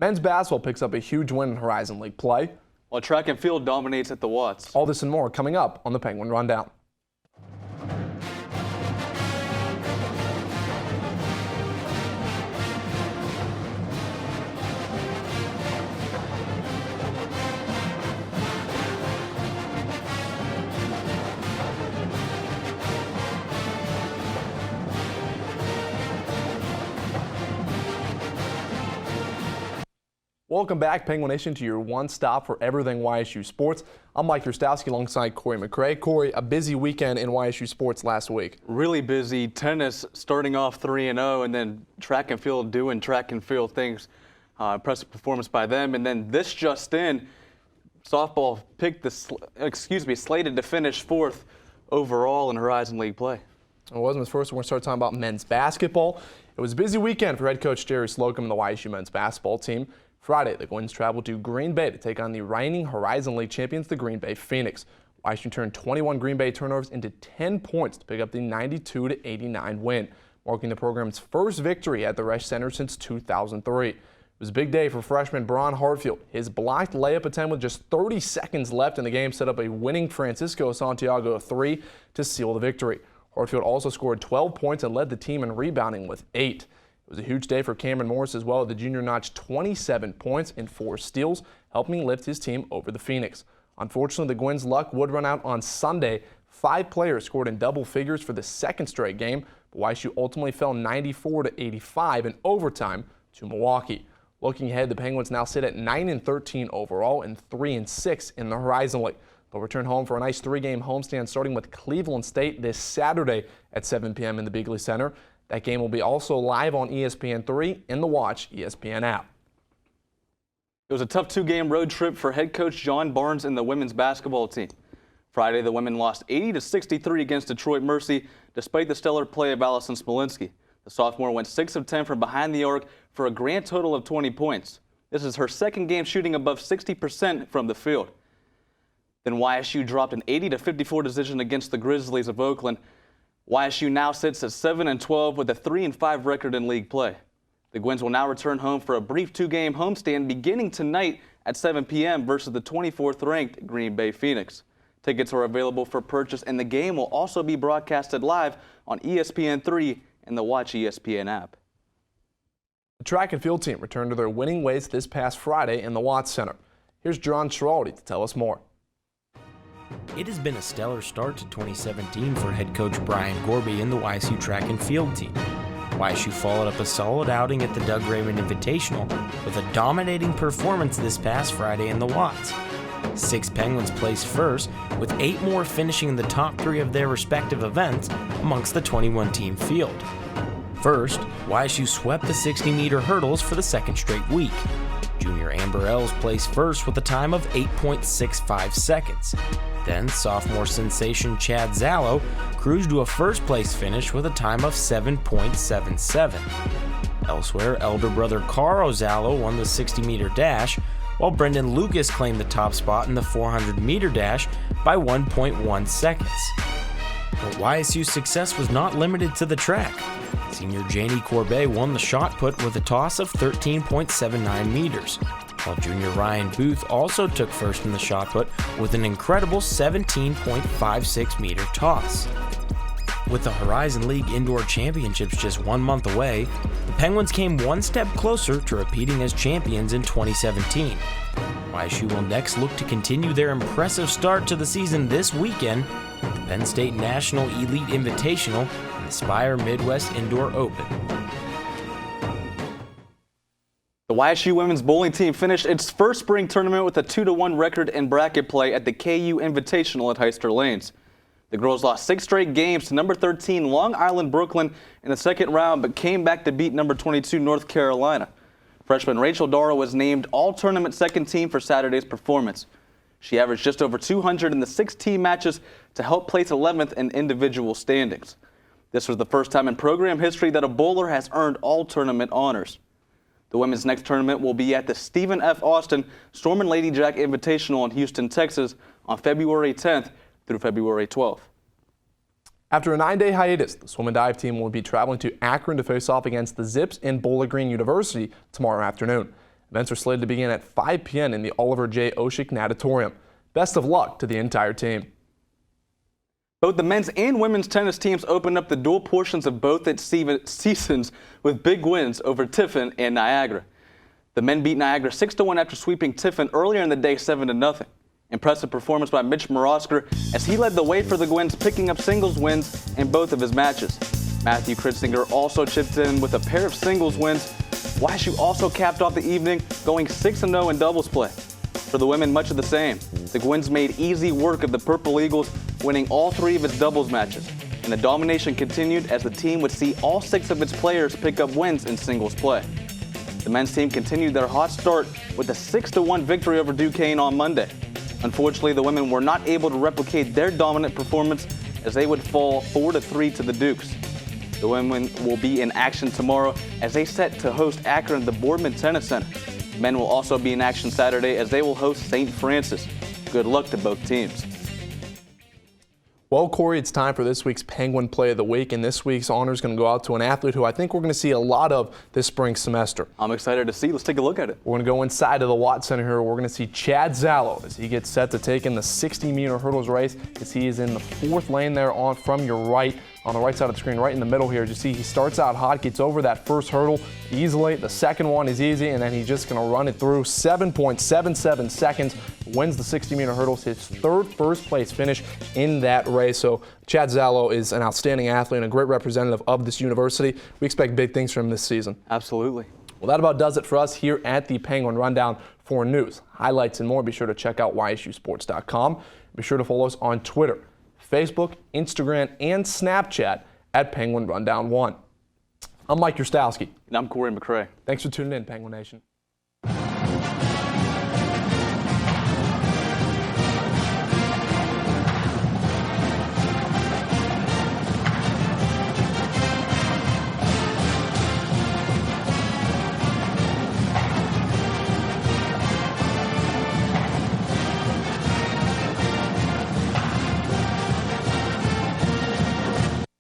Men's basketball picks up a huge win in Horizon League play, while track and field dominates at the Watts. All this and more coming up on the Penguin Rundown. Welcome back, Penguin Nation, to your one stop for everything YSU sports. I'm Mike Rostowski alongside Corey McCray. Corey, a busy weekend in YSU sports last week. Really busy. Tennis starting off 3-0, and then track and field doing track and field things. Impressive performance by them. And then this just in, softball picked slated to finish 4th overall in Horizon League play. It wasn't his first. We're going to start talking about men's basketball. It was a busy weekend for head coach Jory and the YSU men's basketball team. Friday, the Gwins traveled to Green Bay to take on the reigning Horizon League champions, the Green Bay Phoenix. YSU turned 21 Green Bay turnovers into 10 points to pick up the 92-89 win, marking the program's first victory at the Resch Center since 2003. It was a big day for freshman Braun Hartfield. His blocked layup attempt with just 30 seconds left in the game set up a winning Francisco Santiago three to seal the victory. Hartfield also scored 12 points and led the team in rebounding with 8. It was a huge day for Cameron Morris as well. The junior notched 27 points and 4 steals, helping lift his team over the Phoenix. Unfortunately, the Gwins' luck would run out on Sunday. 5 players scored in double figures for the second straight game, but YSU ultimately fell 94-85 in overtime to Milwaukee. Looking ahead, the Penguins now sit at 9-13 overall and 3-6 in the Horizon League. They'll return home for a nice 3-game homestand starting with Cleveland State this Saturday at 7 p.m. in the Bigley Center. That game will be also live on ESPN3 in the Watch ESPN app. It was a tough 2-game road trip for head coach John Barnes and the women's basketball team. Friday, the women lost 80-63 against Detroit Mercy, despite the stellar play of Allison Smolinski. The sophomore went 6 of 10 from behind the arc for a grand total of 20 points. This is her second game shooting above 60% from the field. Then YSU dropped an 80-54 decision against the Grizzlies of Oakland. YSU now sits at 7-12 with a 3-5 record in league play. The Gwins will now return home for a brief 2-game homestand beginning tonight at 7 p.m. versus the 24th-ranked Green Bay Phoenix. Tickets are available for purchase, and the game will also be broadcasted live on ESPN3 and the Watch ESPN app. The track and field team returned to their winning ways this past Friday in the Watts Center. Here's John Schiraldi to tell us more. It has been a stellar start to 2017 for head coach Brian Gorby and the YSU track and field team. YSU followed up a solid outing at the Doug Raymond Invitational with a dominating performance this past Friday in the Watts. 6 Penguins placed first, with 8 more finishing in the top 3 of their respective events amongst the 21-team field. First, YSU swept the 60-meter hurdles for the second straight week. Junior Amber Els placed first with a time of 8.65 seconds. Then sophomore sensation Chad Zallo cruised to a first-place finish with a time of 7.77. Elsewhere, elder brother Caro Zallo won the 60-meter dash, while Brendan Lucas claimed the top spot in the 400-meter dash by 1.1 seconds. But YSU's success was not limited to the track. Senior Janie Corbet won the shot put with a toss of 13.79 meters, while junior Ryan Booth also took first in the shot put with an incredible 17.56 meter toss. With the Horizon League Indoor Championships just 1 month away, the Penguins came one step closer to repeating as champions in 2017. YSU will next look to continue their impressive start to the season this weekend with the Penn State National Elite Invitational and the Spire Midwest Indoor Open. The YSU women's bowling team finished its first spring tournament with a 2-1 record in bracket play at the KU Invitational at Heister Lanes. The girls lost 6 straight games to number 13 Long Island Brooklyn in the second round, but came back to beat number 22 North Carolina. Freshman Rachel Dara was named all-tournament second team for Saturday's performance. She averaged just over 200 in the 6 team matches to help place 11th in individual standings. This was the first time in program history that a bowler has earned all-tournament honors. The women's next tournament will be at the Stephen F. Austin Storm and Lady Jack Invitational in Houston, Texas on February 10th through February 12th. After a 9-day hiatus, the swim and dive team will be traveling to Akron to face off against the Zips in Bowling Green University tomorrow afternoon. Events are slated to begin at 5 p.m. in the Oliver J. Oshik Natatorium. Best of luck to the entire team. Both the men's and women's tennis teams opened up the dual portions of both its seasons with big wins over Tiffin and Niagara. The men beat Niagara 6-1 after sweeping Tiffin earlier in the day 7-0. Impressive performance by Mitch Morosker as he led the way for the Gwins, picking up singles wins in both of his matches. Matthew Kritzinger also chipped in with a pair of singles wins. YSU also capped off the evening, going 6-0 in doubles play. For the women, much of the same. The Gwins made easy work of the Purple Eagles, winning all 3 of its doubles matches. And the domination continued as the team would see all 6 of its players pick up wins in singles play. The men's team continued their hot start with a 6-1 victory over Duquesne on Monday. Unfortunately, the women were not able to replicate their dominant performance as they would fall 4-3 to the Dukes. The women will be in action tomorrow as they set to host Akron at the Boardman Tennis Center. Men will also be in action Saturday as they will host St. Francis. Good luck to both teams. Well, Corey, it's time for this week's Penguin Play of the Week, and this week's honor is going to go out to an athlete who I think we're going to see a lot of this spring semester. I'm excited to see. Let's take a look at it. We're going to go inside of the Watt Center here. We're going to see Chad Zallo as he gets set to take in the 60-meter hurdles race as he is in the 4th lane there from your right. On the right side of the screen, right in the middle here, as you see, he starts out hot, gets over that first hurdle easily. The second one is easy, and then he's just going to run it through 7.77 seconds, wins the 60-meter hurdles, his 3rd first-place finish in that race. So Chad Zallo is an outstanding athlete and a great representative of this university. We expect big things from him this season. Absolutely. Well, that about does it for us here at the Penguin Rundown. For news, highlights, and more, be sure to check out YSUsports.com. Be sure to follow us on Twitter, Facebook, Instagram, and Snapchat at Penguin Rundown 1. I'm Mike Yurstowski. And I'm Corey McCray. Thanks for tuning in, Penguin Nation.